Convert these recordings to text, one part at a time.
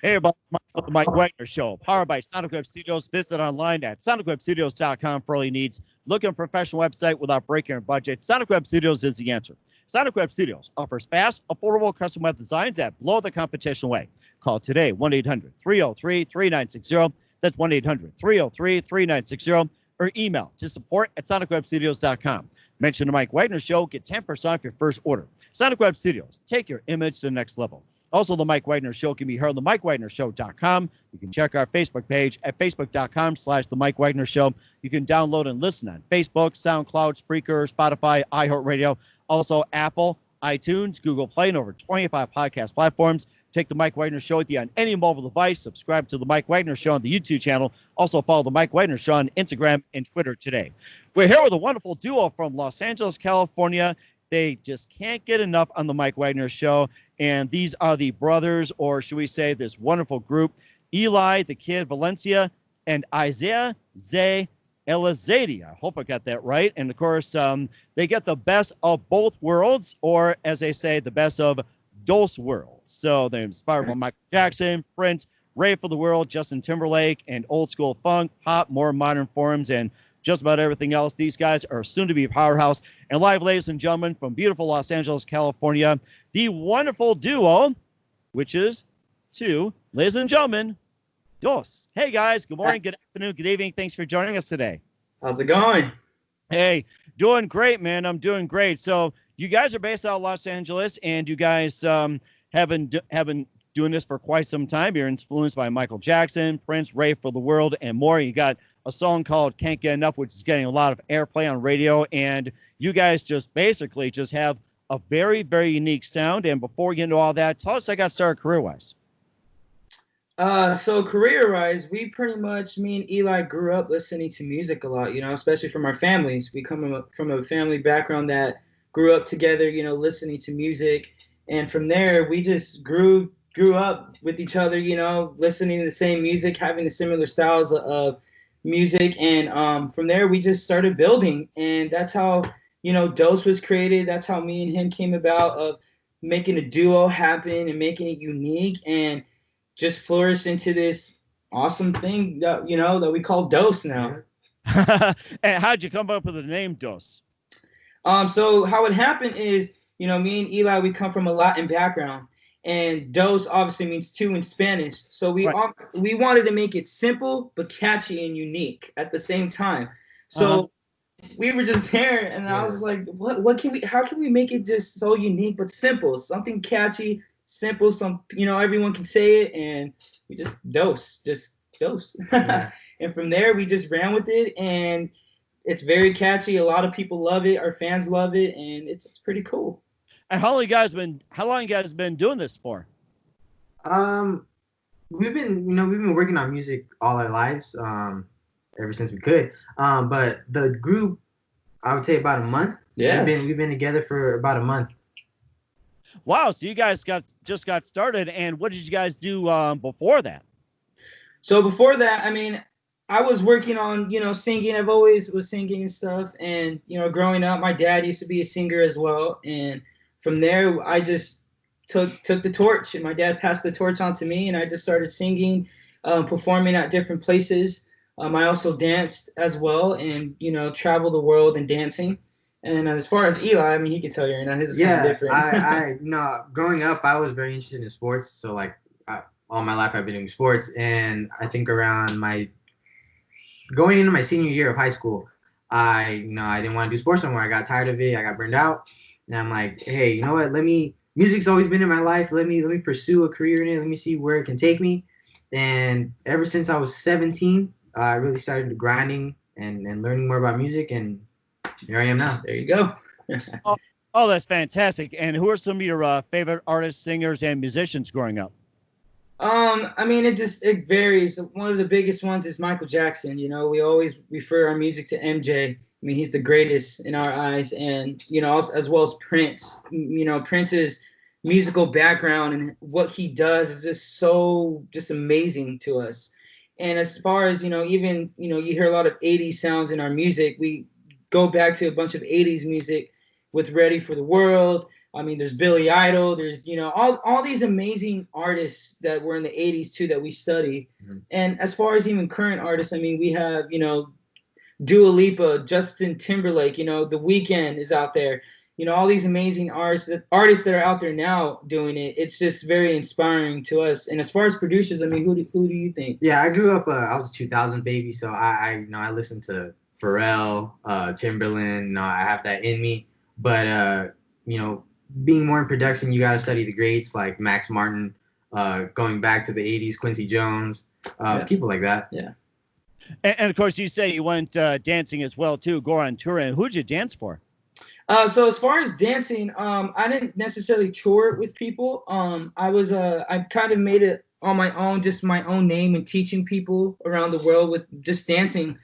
Hey, everybody, the Mike Wagner Show, powered by Sonic Web Studios. Visit online at sonicwebstudios.com for all your needs. Look at a professional website without breaking your budget. Sonic Web Studios is the answer. Sonic Web Studios offers fast, affordable custom web designs that blow the competition away. Call today, 1-800-303-3960. That's 1-800-303-3960. Or email to support at sonicwebstudios.com. Mention the Mike Wagner Show, get 10% off your first order. Sonic Web Studios, take your image to the next level. Also, the Mike Wagner Show can be heard on the MikeWagnerShow.com. You can check our Facebook page at Facebook.com/The Mike Wagner Show. You can download and listen on Facebook, SoundCloud, Spreaker, Spotify, iHeartRadio, also Apple, iTunes, Google Play, and over 25 podcast platforms. Take the Mike Wagner Show with you on any mobile device. Subscribe to the Mike Wagner Show on the YouTube channel. Also follow the Mike Wagner Show on Instagram and Twitter today. We're here with a wonderful duo from Los Angeles, California. They just can't get enough on the Mike Wagner Show. And these are the brothers, or should we say this wonderful group, Eli, the Kid Valencia, and Isaiah Zay Elizadi. I hope I got that right. And, of course, they get the best of both worlds, or, as they say, the best of dos worlds. So they're inspired by Michael Jackson, Prince, Ray for the World, Justin Timberlake, and old school funk, pop, more modern forms, and just about everything else. These guys are soon to be a powerhouse. And live, ladies and gentlemen, from beautiful Los Angeles, California, the wonderful duo, which is two, ladies and gentlemen, Dos. Hey, guys. Good morning, good afternoon, good evening. Thanks for joining us today. How's it going? Hey, doing great, man. I'm doing great. So you guys are based out of Los Angeles, and you guys have been doing this for quite some time. You're influenced by Michael Jackson, Prince, Ray for the World, and more. You got a song called Can't Get Enough, which is getting a lot of airplay on radio. And you guys just basically just have a very, very unique sound. And before we get into all that, tell us how you got started career-wise. So career-wise, we pretty much, me and Eli grew up listening to music a lot, especially from our families. We come from a family background that grew up together, listening to music. And from there, we just grew up with each other, listening to the same music, having the similar styles of music. And from there, we just started building. And that's how, Dose was created. That's how me and him came about, of making a duo happen and making it unique, and just flourished into this awesome thing that, that we call Dose now. And how'd you come up with the name Dos? So how it happened is, me and Eli, we come from a Latin background, and Dos obviously means two in Spanish. So we wanted to make it simple but catchy and unique at the same time. So we were just there, and I was just like, how can we make it just so unique but simple? Something catchy, simple, everyone can say it, and we just Dose. Yeah. And from there, we just ran with it, and it's very catchy. A lot of people love it. Our fans love it, and it's pretty cool. And how long you guys been doing this for? We've been working on music all our lives, ever since we could. But the group, I would say about a month. Yeah. We've been together for about a month. Wow, so you guys just got started, and what did you guys do before that? So before that, I was working on, singing. I've always was singing and stuff, and growing up, my dad used to be a singer as well, and from there, I just took the torch, and my dad passed the torch on to me, and I just started singing, performing at different places. I also danced as well, and traveled the world and dancing. And as far as Eli, he can tell you, his is kind of different. I growing up, I was very interested in sports. So all my life, I've been doing sports, and I think around going into my senior year of high school, I didn't want to do sports anymore. I got tired of it. I got burned out. And I'm like, hey, you know what? Music's always been in my life. Let me pursue a career in it. Let me see where it can take me. And ever since I was 17, I really started grinding and learning more about music. And here I am now. There you go. Oh, that's fantastic. And who are some of your favorite artists, singers, and musicians growing up? It varies. One of the biggest ones is Michael Jackson. We always refer our music to MJ. He's the greatest in our eyes, and as well as Prince. Prince's musical background and what he does is just amazing to us. And as far as you hear a lot of 80s sounds in our music. We go back to a bunch of 80s music, with Ready for the World. I mean, there's Billy Idol. There's, you know, all these amazing artists that were in the 80s too that we study. Mhm. And as far as even current artists, I mean, we have, you know, Dua Lipa, Justin Timberlake, you know, The Weeknd is out there. You know, all these amazing artists that are out there now doing it. It's just very inspiring to us. And as far as producers, I mean, who do you think? Yeah, I grew up. I was a 2000 baby, so I listened to Pharrell, Timberland. I have that in me. But you know, being more in production, you got to study the greats like Max Martin, going back to the 80s, Quincy Jones, people like that. Yeah. And of course, you say you went dancing as well too. Go on tour, and who'd you dance for? So as far as dancing, I didn't necessarily tour with people. I kind of made it on my own, just my own name, and teaching people around the world with just dancing.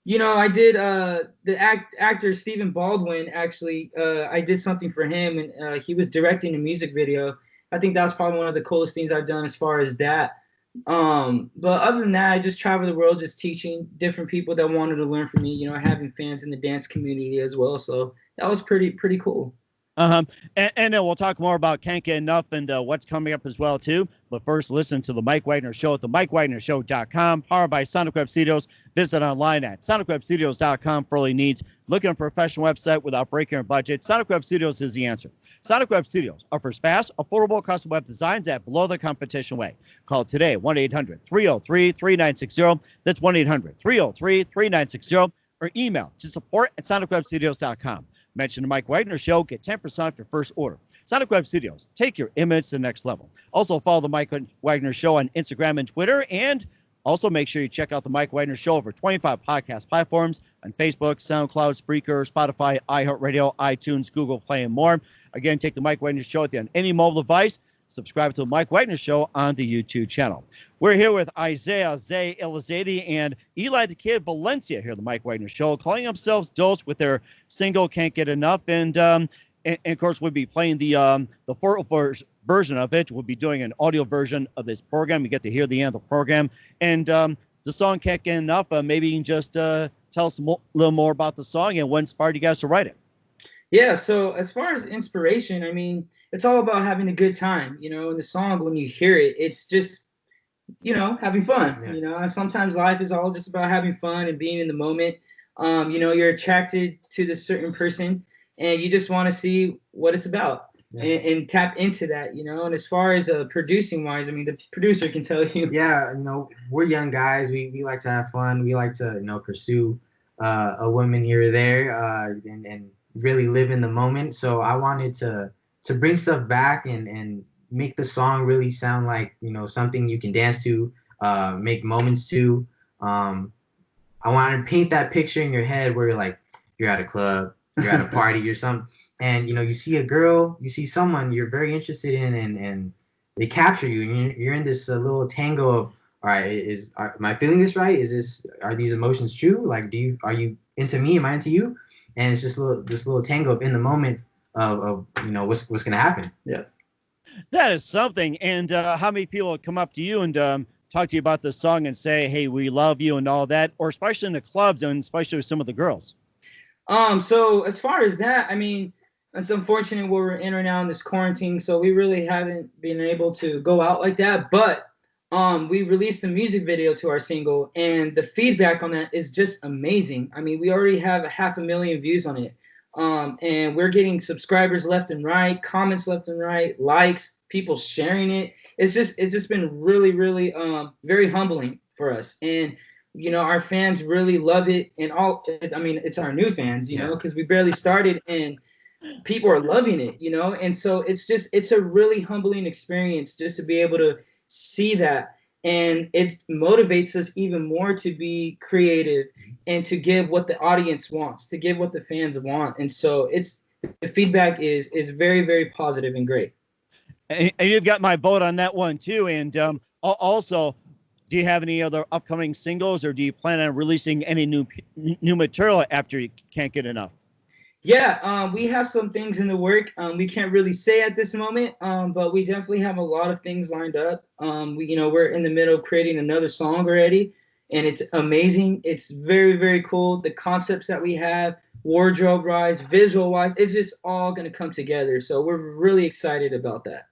You know, I did the actor Stephen Baldwin. Actually, I did something for him, and he was directing a music video. I think that's probably one of the coolest things I've done as far as that. But other than that, I just travel the world just teaching different people that wanted to learn from me, you know, having fans in the dance community as well. So that was pretty cool. And then we'll talk more about Can't Get Enough and what's coming up as well too. But first, listen to the Mike Wagner Show at the MikeWagnerShow.com, powered by Sonic Web Studios. Visit online at SonicWebStudios.com for all your needs. Looking at a professional website without breaking your budget? Sonic Web Studios is the answer. Sonic Web Studios offers fast, affordable custom web designs at below the competition way. Call today, 1-800-303-3960. That's 1-800-303-3960. Or email to support@SonicWebStudios.com. Mention the Mike Wagner Show. Get 10% off your first order. Sonic Web Studios. Take your image to the next level. Also, follow the Mike Wagner Show on Instagram and Twitter. And also, make sure you check out the Mike Wagner Show over 25 podcast platforms on Facebook, SoundCloud, Spreaker, Spotify, iHeartRadio, iTunes, Google Play, and more. Again, take the Mike Wagner Show on any mobile device. Subscribe to the Mike Wagner Show on the YouTube channel. We're here with Isaiah Zay Elizade and Eli the Kid Valencia here at the Mike Wagner Show, calling themselves Dose with their single Can't Get Enough. And of course, we'll be playing the full version of it. We'll be doing an audio version of this program. You get to hear the end of the program. And the song Can't Get Enough, maybe you can just tell us a little more about the song and what inspired you guys to write it. Yeah, so as far as inspiration, I mean, it's all about having a good time, you know. In the song, when you hear it, it's just, you know, having fun. Yeah. You know, and sometimes life is all just about having fun and being in the moment. You know, you're attracted to this certain person, and you just want to see what it's about. Yeah. And tap into that, you know. And as far as producing wise, I mean, the producer can tell you. Yeah, you know, we're young guys. We like to have fun. We like to, you know, pursue a woman here or there, and really live in the moment. So I wanted to bring stuff back and make the song really sound like, you know, something you can dance to, make moments to. I wanted to paint that picture in your head where you're like, you're at a club, you're at a party or something, and, you know, you see a girl, you see someone you're very interested in, and they capture you, and you're in this little tango of, all right, am I feeling this right? Are these emotions true? Like, are you into me? Am I into you? And it's just this little tango up in the moment of you know, what's gonna happen. Yeah, that is something. And how many people come up to you and talk to you about the song and say, hey, we love you and all that, or especially in the clubs and especially with some of the girls? So as far as that, I mean, it's unfortunate where we're in right now in this quarantine, so we really haven't been able to go out like that. But we released a music video to our single, and the feedback on that is just amazing. I mean, we already have 500,000 views on it. And we're getting subscribers left and right, comments left and right, likes, people sharing it. It's just been really, really very humbling for us. And, you know, our fans really love it. And I mean, it's our new fans, you know, because we barely started, and people are loving it, you know. And so it's a really humbling experience just to be able to see that, and it motivates us even more to be creative and to give what the audience wants, to give what the fans want. And so the feedback is very, very positive and great. And you've got my vote on that one too. And also, do you have any other upcoming singles, or do you plan on releasing any new material after you Can't Get Enough? Yeah, we have some things in the work. We can't really say at this moment, but we definitely have a lot of things lined up. We're in the middle of creating another song already, and it's amazing. It's very, very cool. The concepts that we have wardrobe wise, visual wise. It's just all going to come together. So we're really excited about that.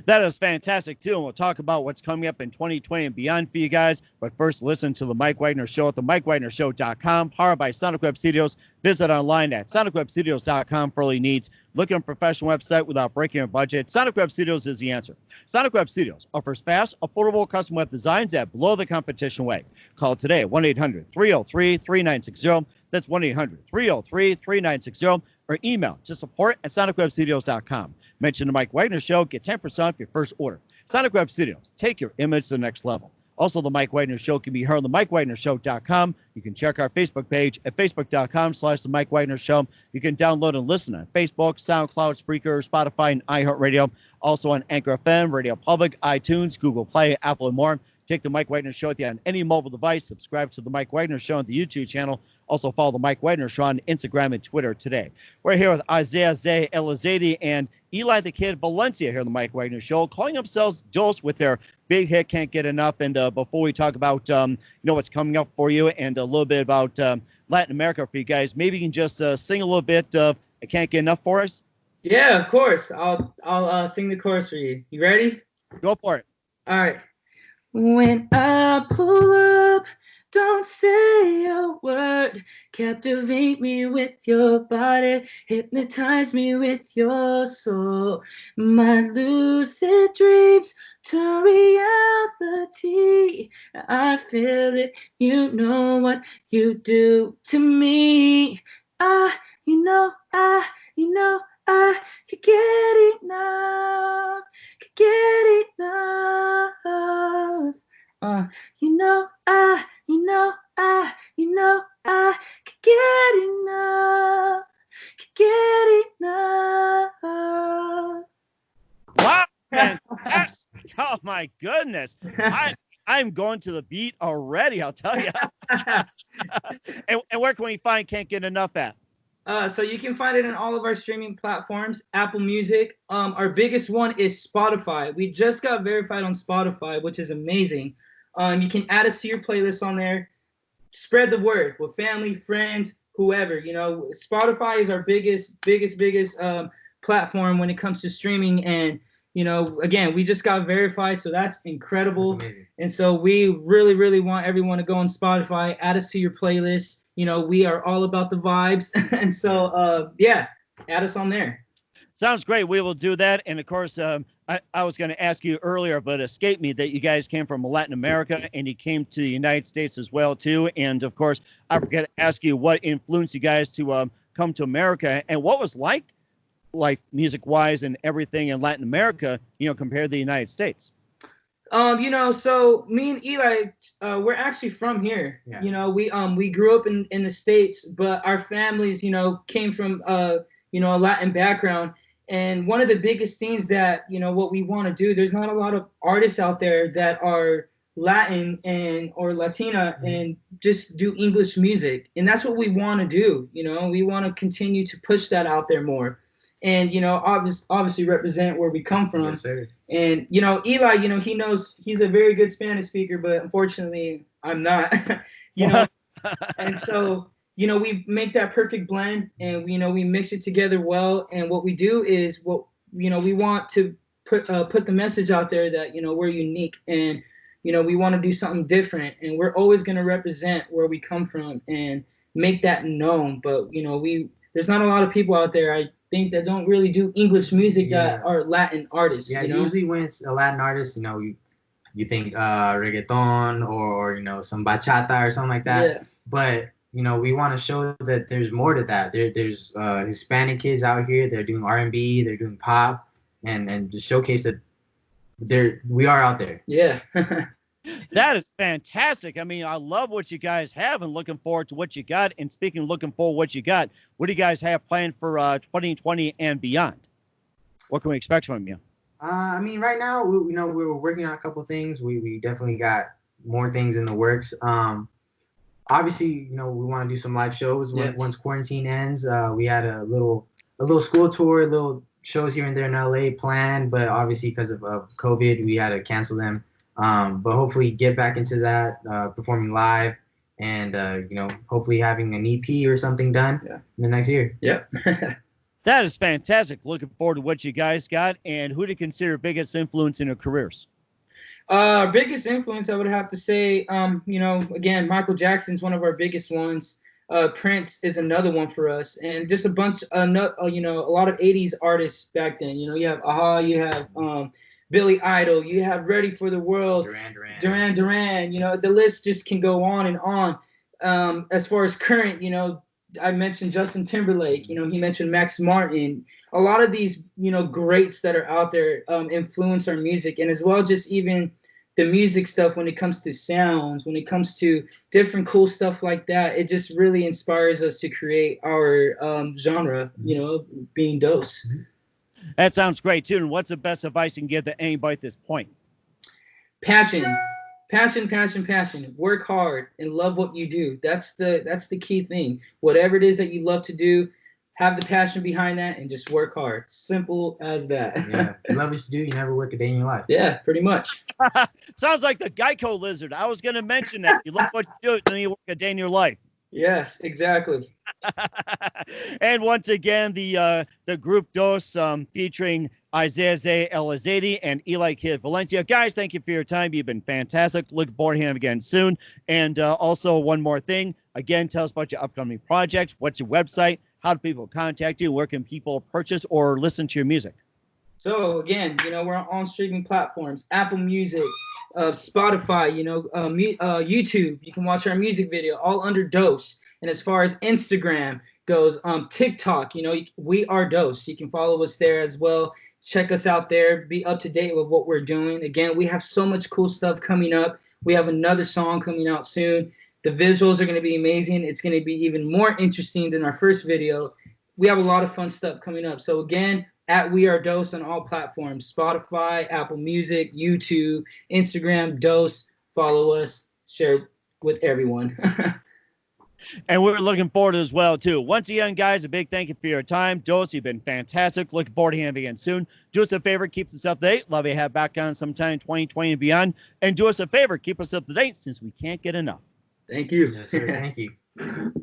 That is fantastic, too. And we'll talk about what's coming up in 2020 and beyond for you guys. But first, listen to The Mike Wagner Show at themikewagnershow.com, powered by Sonic Web Studios. Visit online at sonicwebstudios.com for all your needs. Look at a professional website without breaking your budget. Sonic Web Studios is the answer. Sonic Web Studios offers fast, affordable custom web designs at below the competition way. Call today, 1-800-303-3960. That's 1-800-303-3960. Or email to support@sonicwebstudios.com. Mention the Mike Wagner Show. Get 10% off your first order. Sonic Web Studios. Take your image to the next level. Also, the Mike Wagner Show can be heard on the MikeWagnerShow.com. You can check our Facebook page at Facebook.com/the Mike Wagner Show. You can download and listen on Facebook, SoundCloud, Spreaker, Spotify, and iHeartRadio. Also on Anchor FM, Radio Public, iTunes, Google Play, Apple, and more. Take the Mike Wagner Show with you on any mobile device. Subscribe to the Mike Wagner Show on the YouTube channel. Also follow the Mike Wagner Show on Instagram and Twitter today. We're here with Isaiah Zay Elizade and Eli the Kid Valencia here on the Mike Wagner Show, calling themselves Dos with their big hit, Can't Get Enough. And before we talk about what's coming up for you and a little bit about Latin America for you guys, maybe you can just sing a little bit of I Can't Get Enough for us. Yeah, of course. I'll sing the chorus for you. You ready? Go for it. All right. When I pull up, don't say a word. Captivate me with your body. Hypnotize me with your soul. My lucid dreams turn reality. I feel it. You know what you do to me. I could get enough. Could get enough. I could get enough. Could get enough. Wow, fantastic. Oh, my goodness. I'm going to the beat already, I'll tell you. and where can we find Can't Get Enough at? So you can find it on all of our streaming platforms, Apple Music. Our biggest one is Spotify. We just got verified on Spotify, which is amazing. You can add us to your playlist on there. Spread the word with family, friends, whoever. Spotify is our biggest platform when it comes to streaming. And, again, we just got verified, so that's incredible. That's amazing. And so we really, really want everyone to go on Spotify, add us to your playlist. We are all about the vibes. And so, add us on there. Sounds great. We will do that. And, of course, I was going to ask you earlier, but escaped me that you guys came from Latin America and you came to the United States as well, too. And, of course, I forgot to ask you what influenced you guys to come to America and what was like music-wise and everything in Latin America, compared to the United States. So me and Eli, we're actually from here. Yeah. We grew up in the States, but our families, came from, a Latin background. And one of the biggest things that, what we want to do, there's not a lot of artists out there that are Latin or Latina and just do English music. And that's what we want to do. We want to continue to push that out there more. And, obviously represent where we come from. Yes, sir. And, Eli, he knows he's a very good Spanish speaker, but unfortunately I'm not, And so, we make that perfect blend and, we mix it together well. And what we do is we want to put the message out there that, we're unique and, we want to do something different and we're always going to represent where we come from and make that known. But, there's not a lot of people out there, I think, that don't really do English music that are Latin artists. Yeah, usually when it's a Latin artist, you think reggaeton or some bachata or something like that. Yeah. But we want to show that there's more to that. There's Hispanic kids out here. They're doing R&B. They're doing pop, and just showcase that we are out there. Yeah. That is fantastic. I mean, I love what you guys have and looking forward to what you got. And speaking of looking forward to what you got, what do you guys have planned for 2020 and beyond? What can we expect from you? Right now, we're working on a couple things. We definitely got more things in the works. Obviously, we want to do some live shows once quarantine ends. We had a little school tour, little shows here and there in LA planned, but obviously because of COVID, we had to cancel them. But hopefully get back into that, performing live and hopefully having an EP or something done in the next year. Yep. That is fantastic. Looking forward to what you guys got. And who do you consider biggest influence in your careers? Biggest influence, I would have to say, again, Michael Jackson's one of our biggest ones. Prince is another one for us, and just a bunch, a lot of '80s artists back then. You have Aha, you have Billy Idol, you have Ready for the World, Duran Duran. The list just can go on and on. As far as current, I mentioned Justin Timberlake. He mentioned Max Martin. A lot of these, greats that are out there influence our music, and as well just even the music stuff when it comes to sounds, when it comes to different cool stuff like that. It just really inspires us to create our genre, being Dose. That sounds great, too. And what's the best advice you can give to anybody at this point? Passion. Work hard and love what you do. That's the key thing. Whatever it is that you love to do, have the passion behind that and just work hard. Simple as that. Yeah. If you love what you do, you never work a day in your life. Yeah, pretty much. Sounds like the Geico lizard. I was going to mention that. You love what you do, then you work a day in your life. Yes, exactly. And once again, the group Dose featuring Isaiah Zay Elizadi and Eli Kid Valencia. Guys, thank you for your time. You've been fantastic. Look forward to him again soon. And also one more thing. Again, tell us about your upcoming projects. What's your website? How do people contact you? Where can people purchase or listen to your music? So again, we're on streaming platforms, Apple Music, Spotify, YouTube. You can watch our music video all under Dose. And as far as Instagram goes, TikTok, we are Dose. You can follow us there as well. Check us out there. Be up to date with what we're doing. Again, we have so much cool stuff coming up. We have another song coming out soon. The visuals are going to be amazing. It's going to be even more interesting than our first video. We have a lot of fun stuff coming up. So again, at We Are Dose on all platforms, Spotify, Apple Music, YouTube, Instagram, Dose. Follow us, share with everyone. And we're looking forward to it as well, too. Once again, guys, a big thank you for your time. Dose, you've been fantastic. Looking forward to him again soon. Do us a favor, keep us up to date. Love you have back on sometime in 2020 and beyond. And do us a favor, keep us up to date since we can't get enough. Thank you. Yes, sir. Thank you.